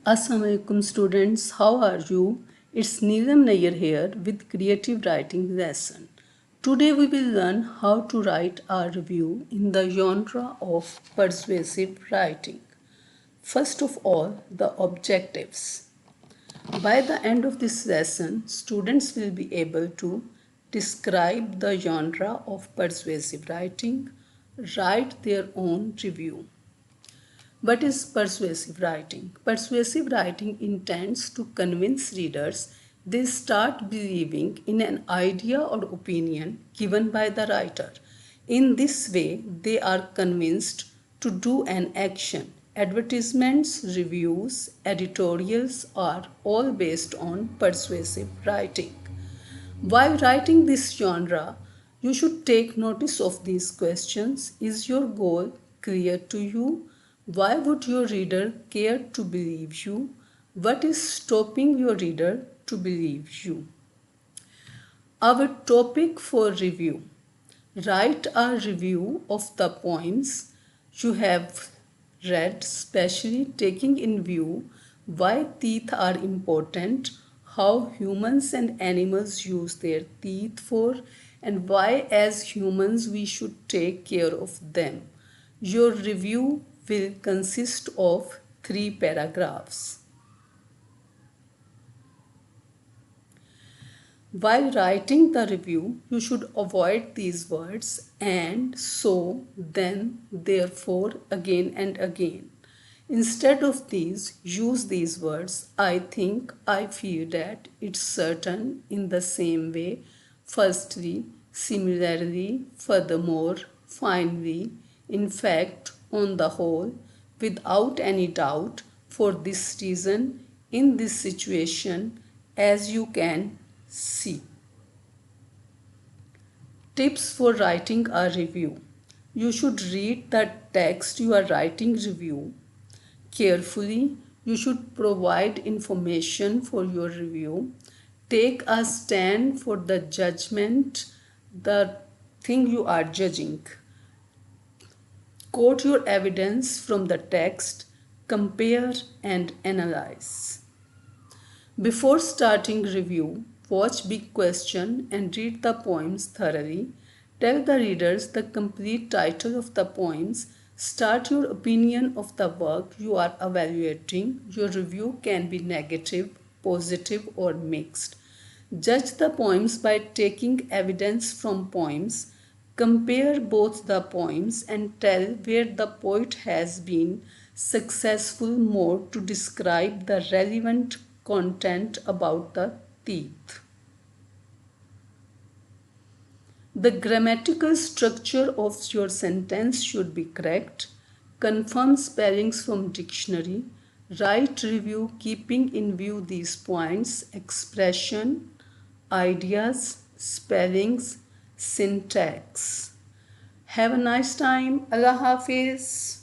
Assalamualaikum students, how are you? It's Neelam Nair here with Creative Writing Lesson. Today we will learn how to write our review in the genre of persuasive writing. First of all, the objectives. By the end of this lesson, students will be able to describe the genre of persuasive writing, write their own review. What is persuasive writing? Persuasive writing intends to convince readers they start believing in an idea or opinion given by the writer. In this way, they are convinced to do an action. Advertisements, reviews, editorials are all based on persuasive writing. While writing this genre, you should take notice of these questions. Is your goal clear to you? Why would your reader care to believe you? What is stopping your reader to believe you? Our topic for review. Write a review of the poems you have read, especially taking in view why teeth are important, how humans and animals use their teeth for, and why as humans we should take care of them. Your review will consist of 3 paragraphs. While writing the review, you should avoid these words and, so, then, therefore, again and again. Instead of these, use these words I think, I feel that, it's certain, in the same way, firstly, similarly, furthermore, finally, in fact, on the whole, without any doubt, for this reason, in this situation, as you can see. Tips for writing a review. You should read the text you are writing review carefully. You should provide information for your review. Take a stand for the judgment, the thing you are judging. Quote your evidence from the text, compare and analyze. Before starting review, watch Big Question and read the poems thoroughly. Tell the readers the complete title of the poems. Start your opinion of the work you are evaluating. Your review can be negative, positive, or mixed. Judge the poems by taking evidence from poems. Compare both the poems and tell where the poet has been successful more to describe the relevant content about the teeth. The grammatical structure of your sentence should be correct. Confirm spellings from dictionary. Write review keeping in view these points: expression, ideas, spellings, syntax. Have a nice time. Allah Hafiz.